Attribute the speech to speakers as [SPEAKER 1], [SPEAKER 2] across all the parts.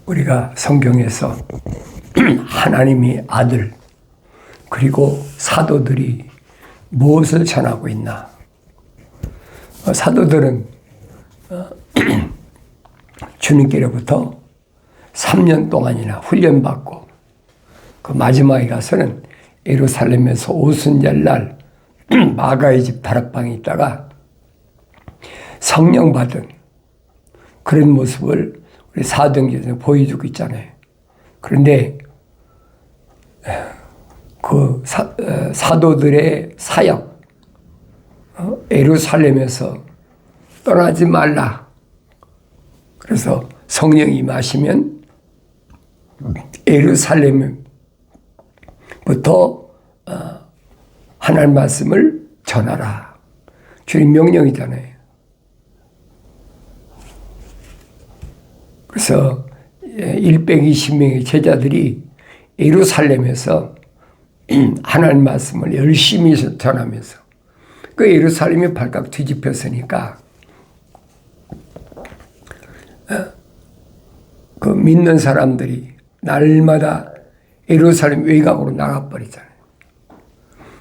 [SPEAKER 1] 우리가 성경에서 하나님의 아들 그리고 사도들이 무엇을 전하고 있나? 사도들은 주님께로부터 3년 동안이나 훈련받고 그 마지막에 가서는 예루살렘에서 오순절날 마가의 집 다락방에 있다가 성령 받은 그런 모습을 우리 사도행전에서 보여주고 있잖아요. 그런데 그 사도들의 사역, 예루살렘에서 떠나지 말라. 그래서 성령이 임하시면 예루살렘부터 하나님 말씀을 전하라. 주님 명령이잖아요. 그래서 120명의 제자들이 예루살렘에서 하나님 말씀을 열심히 전하면서 그 예루살렘이 발칵 뒤집혔으니까 그 믿는 사람들이 날마다 예루살렘 외곽으로 나가버리잖아요.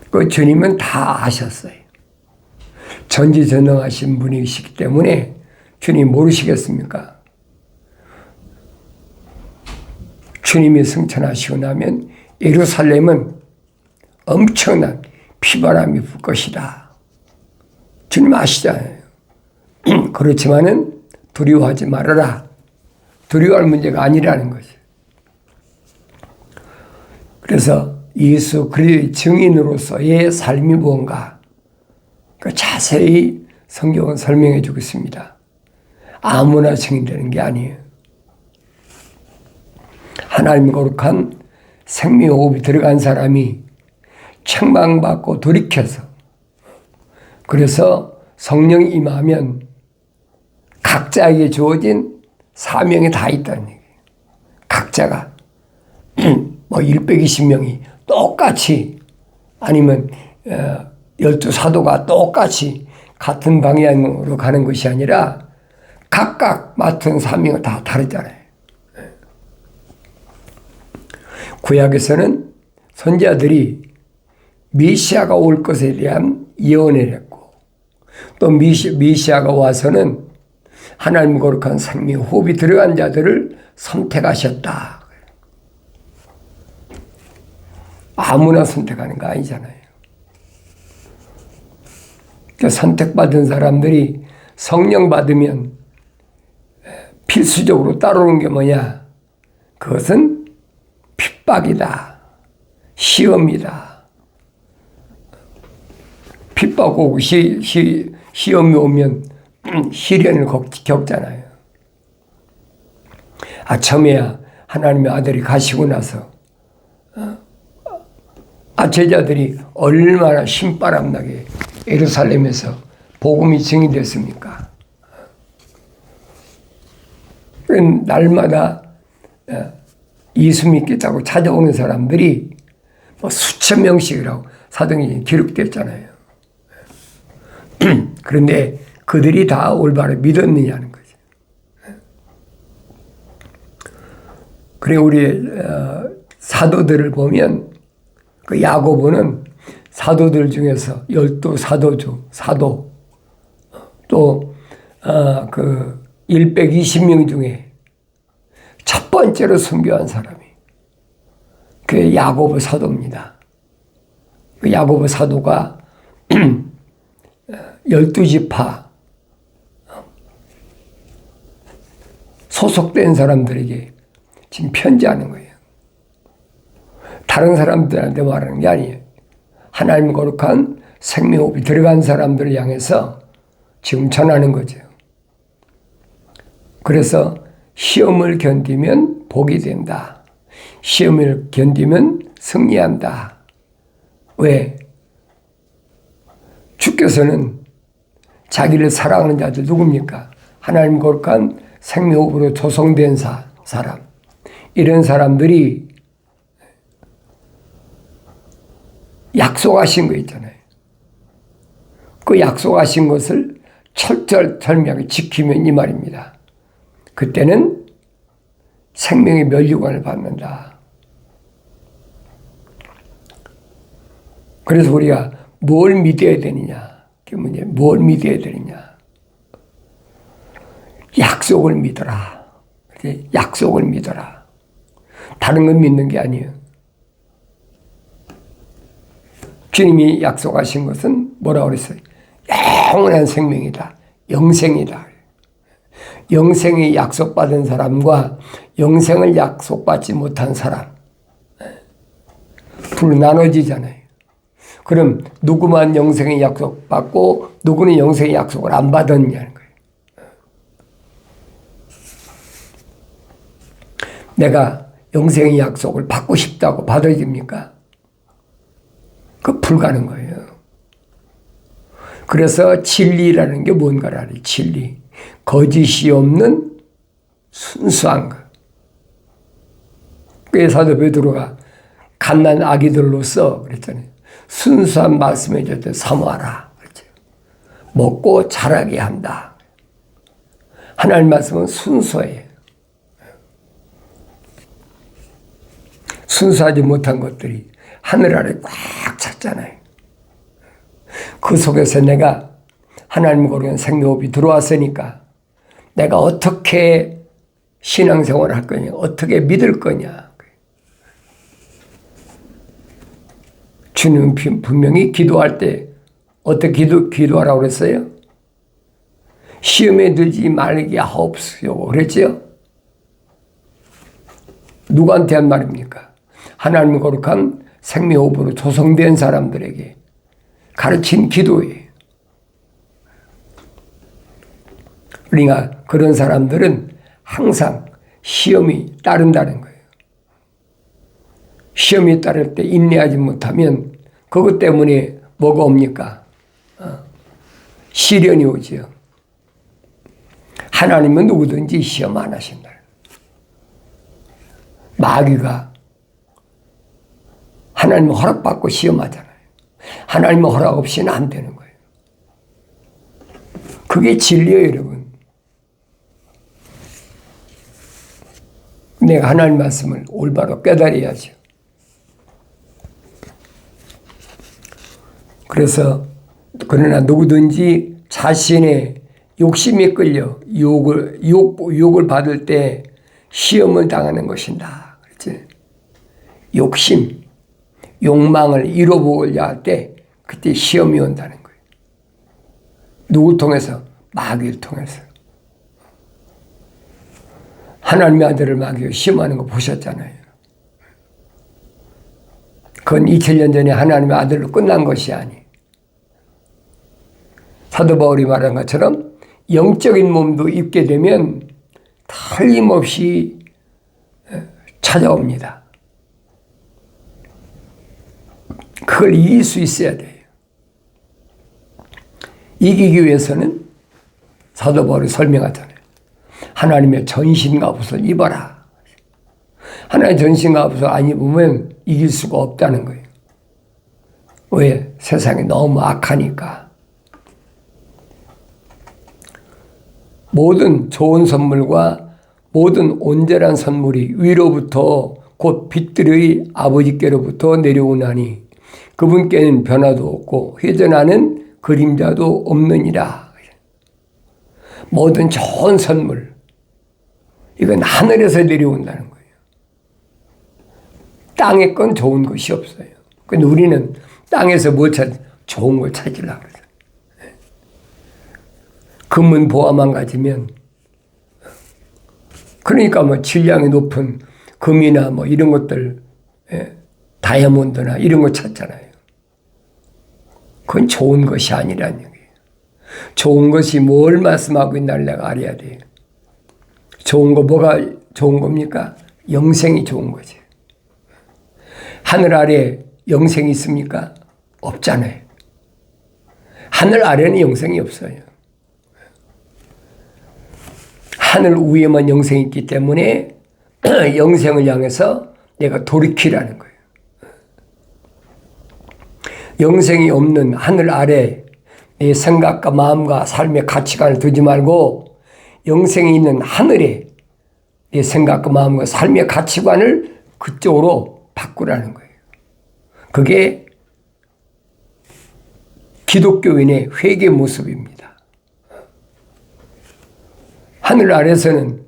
[SPEAKER 1] 그 주님은 다 아셨어요. 전지전능하신 분이시기 때문에 주님 모르시겠습니까? 주님이 승천하시고 나면 예루살렘은 엄청난 피바람이 불 것이다. 주님 아시잖아요. 그렇지만은 두려워하지 말아라. 두려워할 문제가 아니라는 거죠. 그래서 예수 그리스도의 증인으로서의 삶이 무언가 자세히 성경은 설명해 주고 있습니다. 아무나 증인되는 게 아니에요. 하나님 거룩한 생명호흡이 들어간 사람이 책망받고 돌이켜서 그래서 성령이 임하면 각자에게 주어진 사명이 다 있다는 얘기예요. 각자가 뭐 120명이 똑같이 아니면 12사도가 똑같이 같은 방향으로 가는 것이 아니라 각각 맡은 사명은 다 다르잖아요. 구약에서는 선지자들이 메시아가 올 것에 대한 예언을 했고 또 메시아가 와서는 하나님 거룩한 생명 호흡이 들어간 자들을 선택하셨다. 아무나 선택하는 거 아니잖아요. 그러니까 선택받은 사람들이 성령 받으면 필수적으로 따르는 게 뭐냐? 그것은 핍박이다. 시험이다. 핍박 오고 시험이 오면 시련을 겪잖아요. 처음에야 하나님의 아들이 가시고 나서 제자들이 얼마나 신바람나게 예루살렘에서 복음이 증인됐습니까? 날마다 예수 믿겠다고 찾아오는 사람들이 수천 명씩이라고 사도행전에 기록됐잖아요. 그런데 그들이 다 올바로 믿었느냐는 거죠. 그래 우리 사도들을 보면 그 야고보는 사도들 중에서 12사도 중 사도 또 그 120명 중에 첫 번째로 순교한 사람이 그 야고보 사도입니다. 그 야고보 사도가 12지파 소속된 사람들에게 지금 편지하는 거예요. 다른 사람들한테 말하는 게 아니에요. 하나님 거룩한 생명호흡이 들어간 사람들을 향해서 지금 전하는 거죠. 그래서 시험을 견디면 복이 된다. 시험을 견디면 승리한다. 왜? 주께서는 자기를 사랑하는 자들 누굽니까? 하나님 거룩한 생명호흡으로 조성된 사람. 이런 사람들이 약속하신 거 있잖아요. 그 약속하신 것을 철저하게 지키면 이 말입니다. 그때는 생명의 면류관을 받는다. 그래서 우리가 뭘 믿어야 되느냐? 그 문제, 뭘 믿어야 되느냐? 약속을 믿어라. 약속을 믿어라. 다른 건 믿는 게 아니에요. 주님이 약속하신 것은 뭐라고 그랬어요? 영원한 생명이다. 영생이다. 영생이 약속받은 사람과 영생을 약속받지 못한 사람. 둘로 나눠지잖아요. 그럼 누구만 영생의 약속받고 누구는 영생의 약속을 안 받았냐는 거예요. 내가 영생의 약속을 받고 싶다고 받아집니까? 그 불가능해요. 그래서 진리라는 게 뭔가를 알아요. 진리. 거짓이 없는 순수한 것. 그게 사도 베드로가 갓난 아기들로서 그랬잖아요. 순수한 말씀해 줄 때 사모하라. 그렇죠. 먹고 자라게 한다. 하나님 말씀은 순수해요. 순수하지 못한 것들이 하늘 아래 꽉 찼잖아요. 그 속에서 내가 하나님을 거룩한 생명호흡이 들어왔으니까 내가 어떻게 신앙생활을 할 거냐, 어떻게 믿을 거냐. 주님은 분명히 기도할 때 어떻게 기도하라고 그랬어요? 시험에 들지 말게 하옵시오 그랬죠? 누구한테 한 말입니까? 하나님 거룩한 생명호흡으로 조성된 사람들에게 가르친 기도예요. 그러니까 그런 사람들은 항상 시험이 따른다는 거예요. 시험이 따를 때 인내하지 못하면 그것 때문에 뭐가 옵니까? 시련이 오죠. 하나님은 누구든지 시험 안 하신다. 마귀가 하나님 허락받고 시험하잖아요. 하나님 허락 없이는 안 되는 거예요. 그게 진리예요, 여러분. 내가 하나님 말씀을 올바로 깨달아야죠. 그래서 그러나 누구든지 자신의 욕심에 끌려 욕을 받을 때 시험을 당하는 것이다. 그렇지? 욕심, 욕망을 이뤄보려 할 때 그때 시험이 온다는 거예요. 누굴 통해서? 마귀를 통해서. 하나님의 아들을 마귀가 시험하는 거 보셨잖아요. 그건 2000년 전에 하나님의 아들로 끝난 것이 아니에요. 사도 바울이 말한 것처럼 영적인 몸도 입게 되면 틀림없이 찾아옵니다. 그걸 이길 수 있어야 돼요. 이기기 위해서는 사도 바울이 설명하잖아요. 하나님의 전신갑옷을 입어라. 하나님의 전신갑옷을 안 입으면 이길 수가 없다는 거예요. 왜? 세상이 너무 악하니까. 모든 좋은 선물과 모든 온전한 선물이 위로부터 곧 빛들의 아버지께로부터 내려오나니 그분께는 변화도 없고 회전하는 그림자도 없느니라. 모든 좋은 선물, 이건 하늘에서 내려온다는 거예요. 땅에 건 좋은 것이 없어요. 근데 우리는 땅에서 뭘 좋은 걸 찾으려고 그래요. 금은 보화만 가지면, 그러니까 뭐 질량이 높은 금이나 뭐 이런 것들, 다이아몬드나 이런 거 찾잖아요. 그건 좋은 것이 아니라는 얘기예요. 좋은 것이 뭘 말씀하고 있나를 내가 알아야 돼요. 좋은 거 뭐가 좋은 겁니까? 영생이 좋은 거지. 하늘 아래 영생이 있습니까? 없잖아요. 하늘 아래는 영생이 없어요. 하늘 위에만 영생이 있기 때문에 영생을 향해서 내가 돌이키라는 거예요. 영생이 없는 하늘 아래 내 생각과 마음과 삶의 가치관을 두지 말고 영생이 있는 하늘에 생각과 마음과 삶의 가치관을 그쪽으로 바꾸라는 거예요. 그게 기독교인의 회개 모습입니다. 하늘 아래서는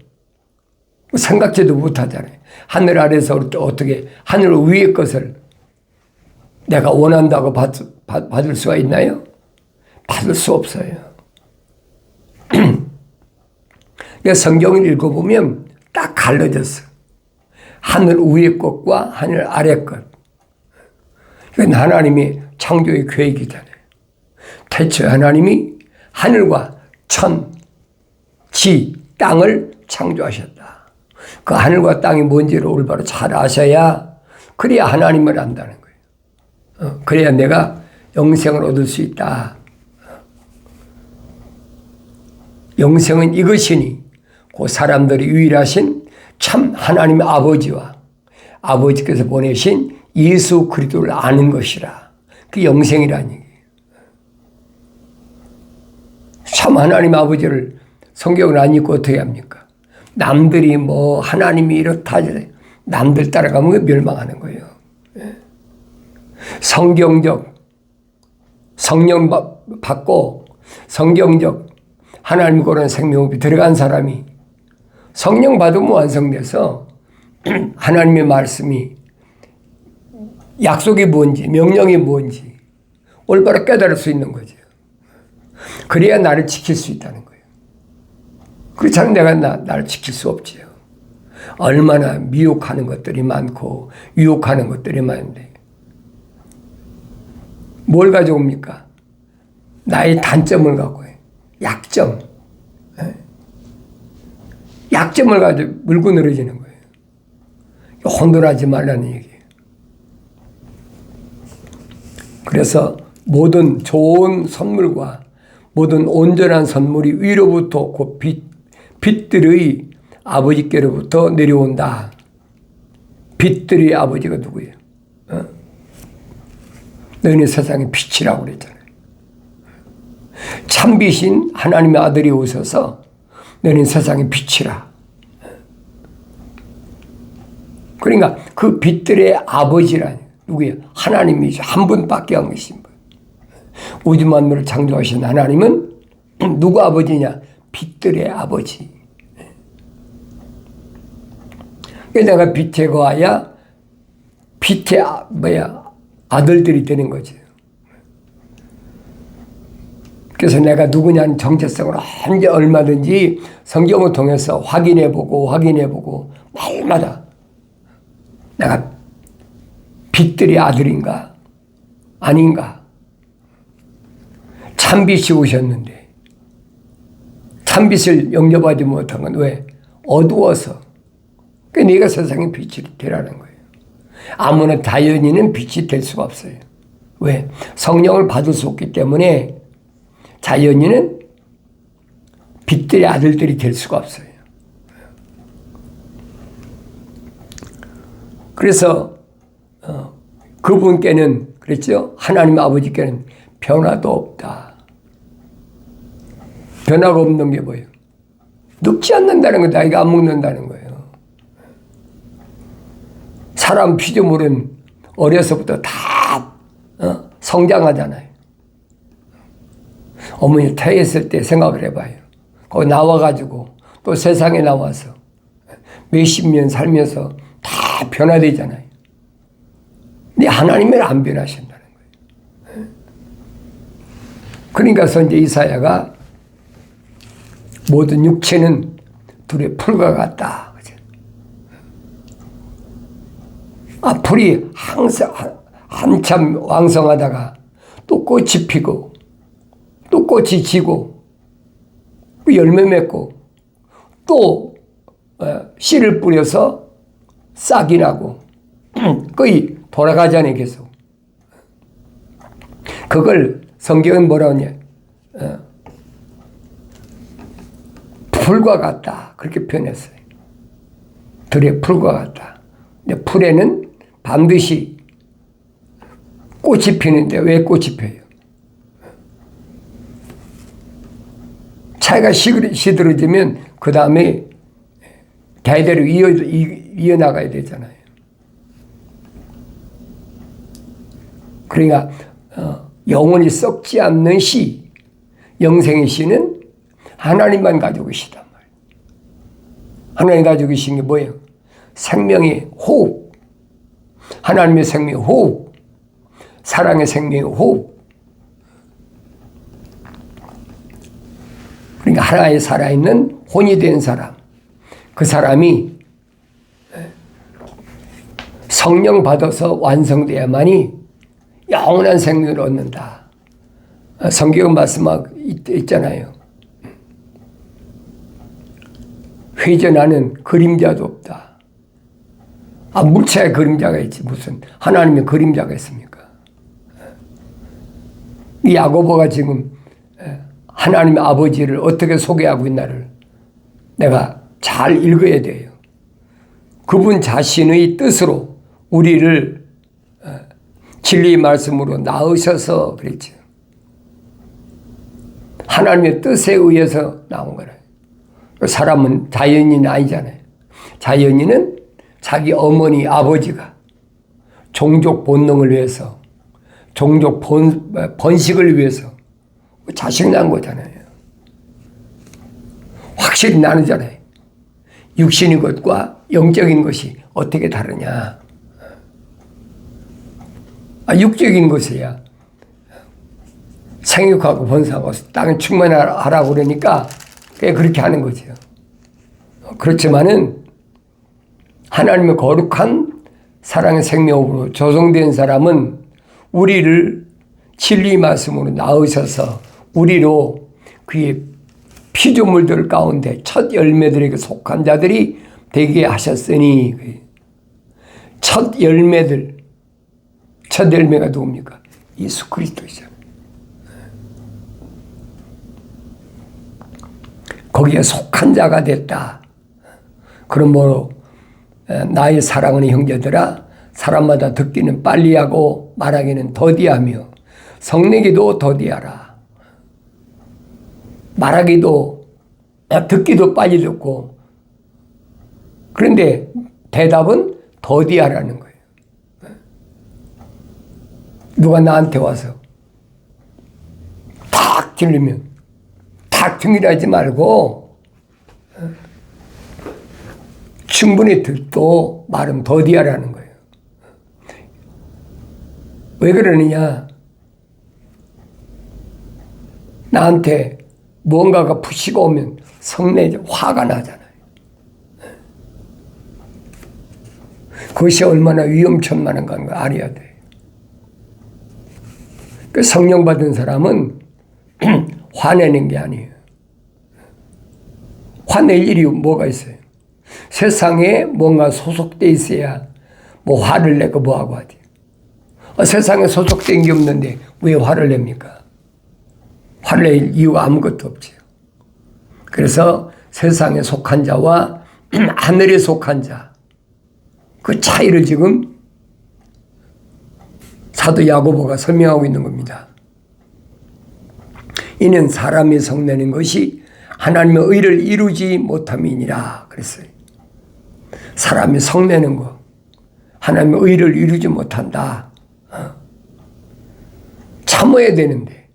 [SPEAKER 1] 생각지도 못하잖아요. 하늘 아래서 어떻게 하늘 위의 것을 내가 원한다고 받을 수가 있나요? 받을 수 없어요. 성경을 읽어보면 딱 갈라졌어. 하늘 위의 것과 하늘 아래 것. 이건 하나님의 창조의 계획이잖아요. 태초에 하나님이 하늘과 천, 지, 땅을 창조하셨다. 그 하늘과 땅이 뭔지를 올바로 잘 아셔야 그래야 하나님을 안다는 거예요. 그래야 내가 영생을 얻을 수 있다. 영생은 이것이니 그 사람들이 유일하신 참 하나님의 아버지와 아버지께서 보내신 예수 그리스도를 아는 것이라. 그 영생이라는 얘기예요. 참 하나님의 아버지를 성경을 안 읽고 어떻게 합니까? 남들이 뭐 하나님이 이렇다 남들 따라가면 멸망하는 거예요. 성경적 성령 받고 성경적 하나님 고른 생명이 들어간 사람이 성령 받으면 완성돼서 하나님의 말씀이 약속이 뭔지 명령이 뭔지 올바로 깨달을 수 있는 거죠. 그래야 나를 지킬 수 있다는 거예요. 그렇지 않으면 내가 나를 지킬 수 없지요. 얼마나 미혹하는 것들이 많고 유혹하는 것들이 많은데 뭘 가져옵니까? 나의 단점을 갖고 해요. 약점. 약점을 가지고 물고 늘어지는 거예요. 혼돈하지 말라는 얘기예요. 그래서 모든 좋은 선물과 모든 온전한 선물이 위로부터 그 빛들의 아버지께로부터 내려온다. 빛들의 아버지가 누구예요? 너희는 세상의 빛이라고 그랬잖아요. 참빛인 하나님의 아들이 오셔서 너희는 세상의 빛이라. 그러니까 그 빛들의 아버지란 누구예요? 하나님이죠. 한 분밖에 안 계신 분. 우주 만물을 창조하신 하나님은 누구 아버지냐? 빛들의 아버지. 내가 빛에 거하야 빛의 아들들이 되는 거죠. 그래서 내가 누구냐는 정체성을 언제 얼마든지 성경을 통해서 확인해보고 날마다 내가 빛들의 아들인가 아닌가. 참빛이 오셨는데 참빛을 영접하지 못한 건 왜? 어두워서. 그러니까 네가 세상의 빛이 되라는 거예요. 아무나 자연인은 빛이 될 수가 없어요. 왜? 성령을 받을 수 없기 때문에 자연인은 빛들의 아들들이 될 수가 없어요. 그래서 그분께는 그랬죠. 하나님 아버지께는 변화도 없다. 변화가 없는 게 뭐예요? 늙지 않는다는 거, 나이가 안 먹는다는 거예요. 사람 피조물은 어려서부터 다 성장하잖아요. 어머니 태했을 때 생각을 해봐요. 거기 나와가지고 또 세상에 나와서 몇십 년 살면서 다 변화되잖아요. 근데 하나님은 안 변하신다는 거예요. 그러니까 선지 이사야가 모든 육체는 둘의 풀과 같다. 풀이 항상 한참 왕성하다가 또 꽃이 피고 또 꽃이 지고 열매 맺고 또 씨를 뿌려서 싹이 나고 거의 돌아가잖아요. 계속. 그걸 성경은 뭐라고 하냐. 풀과 같다. 그렇게 표현했어요. 들의 풀과 같다. 근데 풀에는 반드시 꽃이 피는데 왜 꽃이 펴요? 차이가 시들어지면 그 다음에 대대로 이어나가야 되잖아요. 그러니까 영원히 썩지 않는 씨, 영생의 씨는 하나님만 가지고 계시단 말이에요. 하나님 가지고 계신 게 뭐예요? 생명의 호흡, 하나님의 생명의 호흡, 사랑의 생명의 호흡. 그러니까 하나의 살아있는 혼이 된 사람, 그 사람이 성령 받아서 완성돼야만이 영원한 생명을 얻는다. 성경 말씀하고 있잖아요. 회전하는 그림자도 없다. 물체의 그림자가 있지 무슨 하나님의 그림자가 있습니까? 이 야고보가 지금 하나님의 아버지를 어떻게 소개하고 있나를 내가 잘 읽어야 돼요. 그분 자신의 뜻으로 우리를 진리의 말씀으로 낳으셔서 그랬죠. 하나님의 뜻에 의해서 나온 거라. 사람은 자연인이 아니잖아요. 자연인은 자기 어머니 아버지가 종족 본능을 위해서, 종족 번식을 위해서 자식 낳은 거잖아요. 확실히 나누잖아요. 육신의 것과 영적인 것이 어떻게 다르냐. 육적인 것이야 생육하고 번성하고 땅에 충만하라고 그러니까 그렇게 하는 거죠. 그렇지만은 하나님의 거룩한 사랑의 생명으로 조성된 사람은 우리를 진리의 말씀으로 낳으셔서 우리로 그의 피조물들 가운데 첫 열매들에게 속한 자들이 되게 하셨으니, 첫 열매들, 첫 열매가 누굽니까? 예수 그리스도이잖아요. 거기에 속한 자가 됐다. 그러므로 나의 사랑하는 형제들아, 사람마다 듣기는 빨리 하고 말하기는 더디하며 성내기도 더디하라. 말하기도, 듣기도 빨리 듣고, 그런데 대답은 더디하라는 거예요. 누가 나한테 와서 탁 들리면 탁 등이라지 말고 충분히 듣고 말은 더디하라는 거예요. 왜 그러느냐? 나한테 무언가가 푸시고 오면 성내에 화가 나잖아요. 그것이 얼마나 위험천만한 걸 알아야 돼. 그 성령 받은 사람은 화내는 게 아니에요. 화낼 일이 뭐가 있어요? 세상에 뭔가 소속돼 있어야 뭐 화를 내고 뭐하고 하지. 세상에 소속된 게 없는데 왜 화를 냅니까? 화를 낼 이유가 아무것도 없지요. 그래서 세상에 속한 자와 하늘에 속한 자, 그 차이를 지금 사도 야고보가 설명하고 있는 겁니다. 이는 사람이 성내는 것이 하나님의 의를 이루지 못함이니라 그랬어요. 사람이 성내는 거, 하나님의 의를 이루지 못한다. 참아야 되는데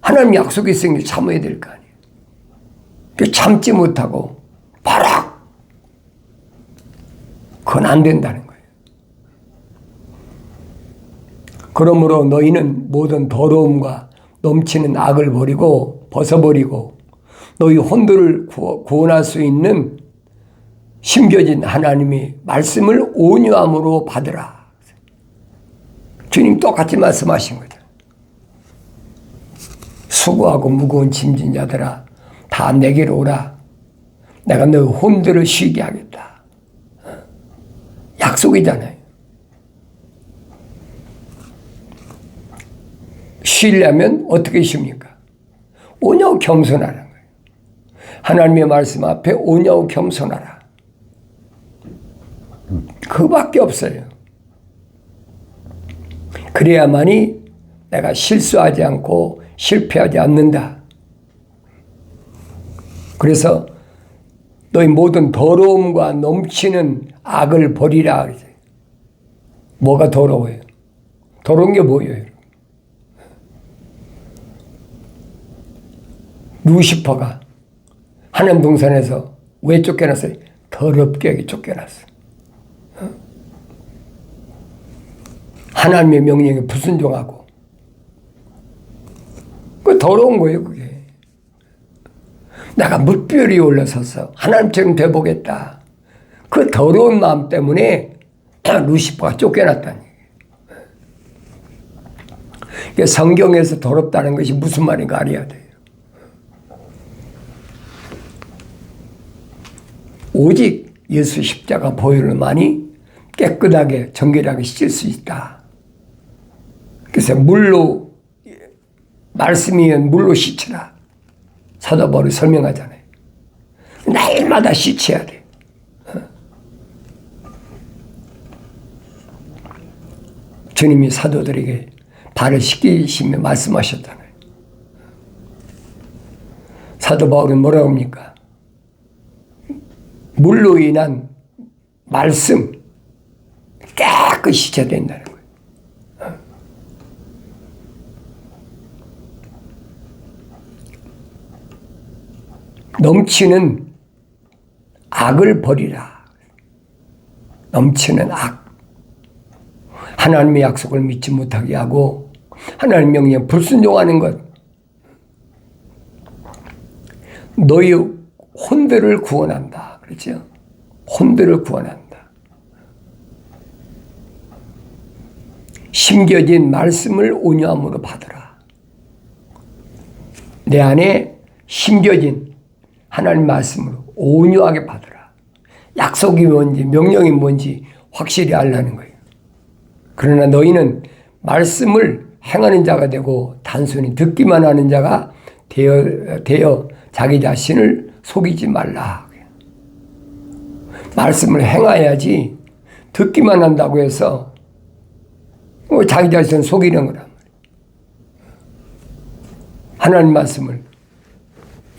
[SPEAKER 1] 하나님 약속이 있으니 참아야 될 거 아니에요. 참지 못하고 바락, 그건 안 된다는 거예요. 그러므로 너희는 모든 더러움과 넘치는 악을 버리고 벗어버리고 너희 혼들을 구원할 수 있는 심겨진 하나님의 말씀을 온유함으로 받으라. 주님 똑같이 말씀하신 거죠. 수고하고 무거운 짐진 자들아 다 내게로 오라. 내가 너희 혼들을 쉬게 하겠다. 약속이잖아요. 쉬려면 어떻게 쉽니까? 오냐고 겸손하라는 거예요. 하나님의 말씀 앞에 오냐고 겸손하라. 그밖에 없어요. 그래야만이 내가 실수하지 않고 실패하지 않는다. 그래서 너희 모든 더러움과 넘치는 악을 버리라. 뭐가 더러워요? 더러운 게 뭐예요? 루시퍼가 하나님 동산에서 왜 쫓겨났어요? 더럽게 쫓겨났어. 하나님의 명령에 불순종하고. 그 더러운 거예요, 그게. 내가 물결 위에 올라서서 하나님처럼 돼보겠다. 그 더러운 마음 때문에 루시퍼가 쫓겨났다니. 성경에서 더럽다는 것이 무슨 말인가 알아야 돼요. 오직 예수 십자가 보혈로만이 깨끗하게 정결하게 씻을 수 있다. 그래서 물로, 말씀이면 물로 씻으라. 사도 바울이 설명하잖아요. 날마다 씻어야 돼. 주님이 사도들에게 발을 씻기시며 말씀하셨잖아요. 사도 바울은 뭐라고 합니까? 물로 인한 말씀 깨끗이 씻어야 된다는 거예요. 넘치는 악을 버리라. 넘치는 악. 하나님의 약속을 믿지 못하게 하고 하나님의 명령에 불순종하는 것. 너희 혼들을 구원한다. 그렇죠? 혼들을 구원한다. 심겨진 말씀을 온유함으로 받으라. 내 안에 심겨진 하나님 말씀으로 온유하게 받으라. 약속이 뭔지 명령이 뭔지 확실히 알라는 거예요. 그러나 너희는 말씀을 행하는 자가 되고 단순히 듣기만 하는 자가 되어 자기 자신을 속이지 말라. 말씀을 행해야지 듣기만 한다고 해서 자기 자신을 속이는 거란 말이에요. 하나님 말씀을,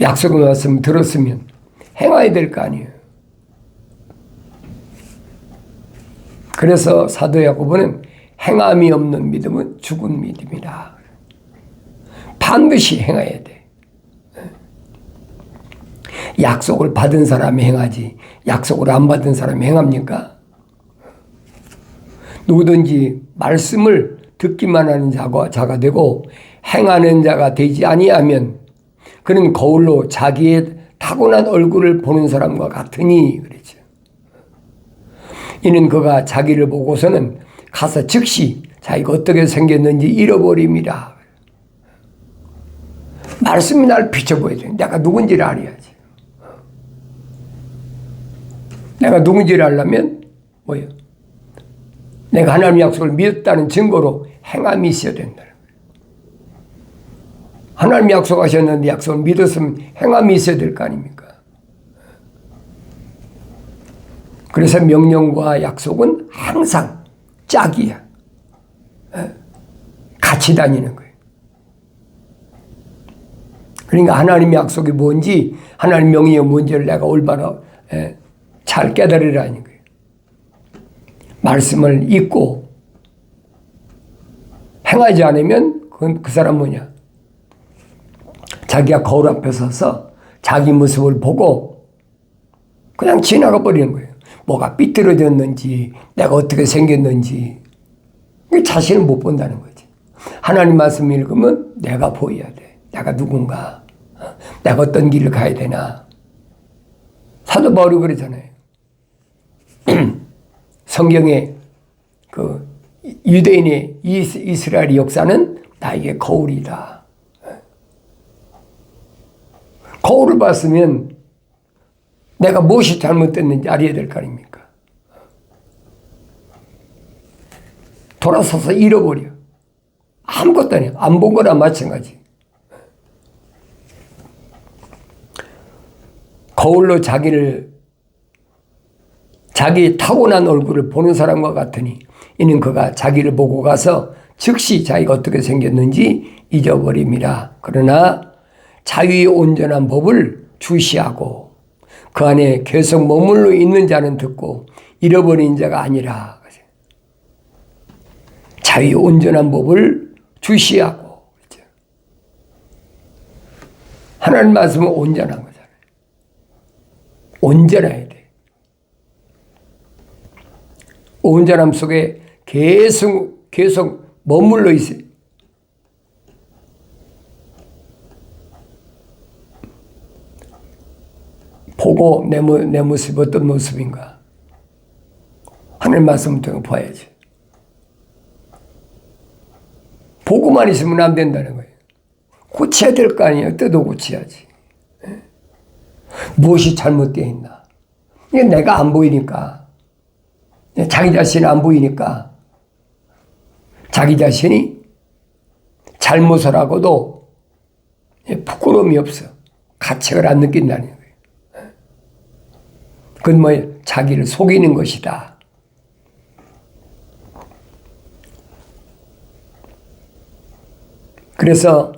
[SPEAKER 1] 약속의 말씀을 들었으면 행해야 될 거 아니에요. 그래서 사도 야고보는 행함이 없는 믿음은 죽은 믿음이다. 반드시 행해야 돼. 약속을 받은 사람이 행하지 약속을 안 받은 사람이 행합니까? 누구든지 말씀을 듣기만 하는 자가 되고 행하는 자가 되지 아니하면 그는 거울로 자기의 타고난 얼굴을 보는 사람과 같으니 그랬죠. 이는 그가 자기를 보고서는 가서 즉시 자기가 어떻게 생겼는지 잃어버립니다. 말씀이 날 비춰보여야 돼. 내가 누군지를 알아야지. 내가 누군지를 알려면 뭐예요? 내가 하나님의 약속을 믿었다는 증거로 행함이 있어야 된다. 하나님이 약속하셨는데 약속을 믿었으면 행함이 있어야 될 거 아닙니까? 그래서 명령과 약속은 항상 짝이야. 같이 다니는 거예요. 그러니까 하나님의 약속이 뭔지 하나님 명령이 뭔지를 내가 올바로 잘 깨달으라는 거예요. 말씀을 읽고 행하지 않으면 그 사람 뭐냐? 자기가 거울 앞에 서서 자기 모습을 보고 그냥 지나가 버리는 거예요. 뭐가 삐뚤어졌는지 내가 어떻게 생겼는지 자신을 못 본다는 거지. 하나님 말씀 읽으면 내가 보여야 돼. 내가 누군가. 내가 어떤 길을 가야 되나. 사도 바울이 그러잖아요. 성경에 그 유대인의 이스라엘의 역사는 나에게 거울이다. 거울을 봤으면 내가 무엇이 잘못됐는지 알아야 될 거 아닙니까? 돌아서서 잃어버려. 아무것도 아니야. 안 본 거나 마찬가지. 거울로 자기 타고난 얼굴을 보는 사람과 같으니 이는 그가 자기를 보고 가서 즉시 자기가 어떻게 생겼는지 잊어버립니다. 그러나 자유의 온전한 법을 주시하고 그 안에 계속 머물러 있는 자는 듣고 잃어버린 자가 아니라. 자유의 온전한 법을 주시하고. 하나님 말씀은 온전한 거잖아요. 온전해야 돼. 온전함 속에 계속 머물러 있어요. 보고 내 모습이 어떤 모습인가. 하나님 말씀을 통해 봐야지. 보고만 있으면 안 된다는 거예요. 고쳐야 될 거 아니에요. 뜯어 고쳐야지. 무엇이 잘못되어 있나. 이게 내가 안 보이니까. 자기 자신이 안 보이니까. 자기 자신이 잘못을 하고도 부끄러움이 없어. 가책을 안 느낀다는 거예요. 그건 뭐예요? 자기를 속이는 것이다. 그래서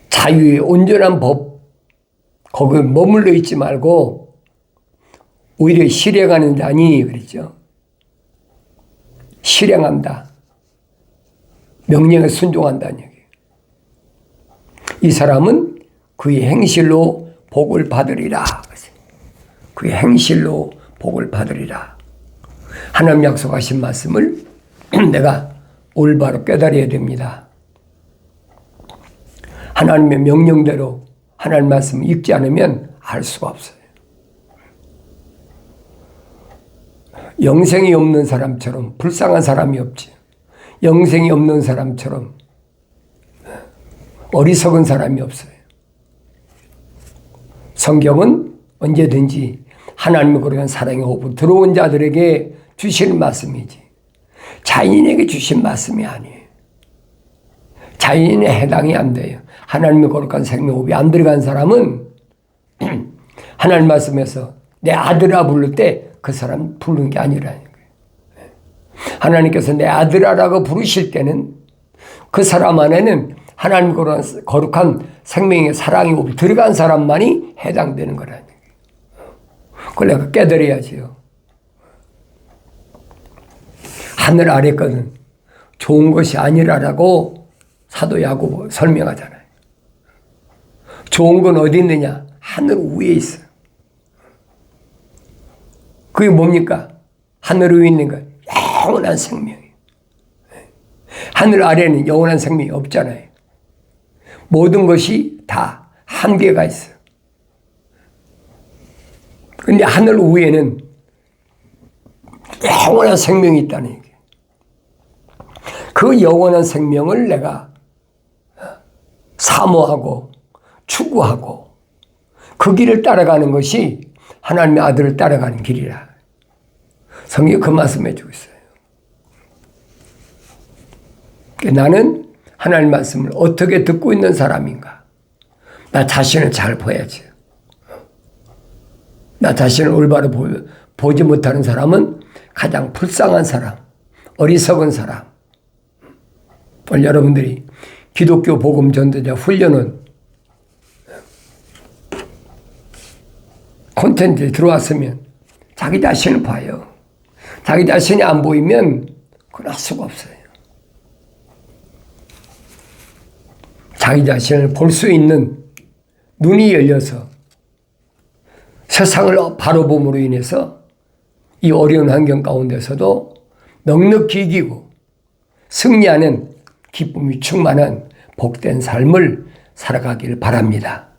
[SPEAKER 1] 자유의 온전한 법, 거기에 머물러 있지 말고 오히려 실행하는 자니 그랬죠. 실행한다. 명령에 순종한다는 얘기예요. 이 사람은 그의 행실로 복을 받으리라. 그의 행실로 복을 받으리라. 하나님 약속하신 말씀을 내가 올바로 깨달아야 됩니다. 하나님의 명령대로 하나님 말씀을 읽지 않으면 알 수가 없어요. 영생이 없는 사람처럼 불쌍한 사람이 없지. 영생이 없는 사람처럼 어리석은 사람이 없어요. 성경은 언제든지 하나님의 거룩한 사랑의 호흡 들어온 자들에게 주시는 말씀이지 자인에게 주신 말씀이 아니에요. 자인에 해당이 안 돼요. 하나님의 거룩한 생명호흡이 안 들어간 사람은 하나님 말씀에서 내 아들아 부를 때 그 사람 부르는 게 아니라는 거예요. 하나님께서 내 아들아라고 부르실 때는 그 사람 안에는 하나님 거룩한 생명의 사랑의 호흡이 들어간 사람만이 해당되는 거라는 거예요. 그걸 내가 깨달아야지요. 하늘 아래 거는 좋은 것이 아니라라고 사도 야고보 설명하잖아요. 좋은 건 어디 있느냐? 하늘 위에 있어요. 그게 뭡니까? 하늘 위에 있는 건 영원한 생명이에요. 하늘 아래는 영원한 생명이 없잖아요. 모든 것이 다 한계가 있어요. 그런데 하늘 위에는 영원한 생명이 있다는 얘기예요. 그 영원한 생명을 내가 사모하고 추구하고 그 길을 따라가는 것이 하나님의 아들을 따라가는 길이라. 성경이 그 말씀해 주고 있어요. 나는 하나님 말씀을 어떻게 듣고 있는 사람인가? 나 자신을 잘 봐야지. 나 자신을 올바로 보지 못하는 사람은 가장 불쌍한 사람, 어리석은 사람. 오늘 여러분들이 기독교 복음 전도자 훈련은 콘텐츠에 들어왔으면 자기 자신을 봐요. 자기 자신이 안 보이면 그건 할 수가 없어요. 자기 자신을 볼 수 있는 눈이 열려서 세상을 바로 봄으로 인해서 이 어려운 환경 가운데서도 넉넉히 이기고 승리하는 기쁨이 충만한 복된 삶을 살아가길 바랍니다.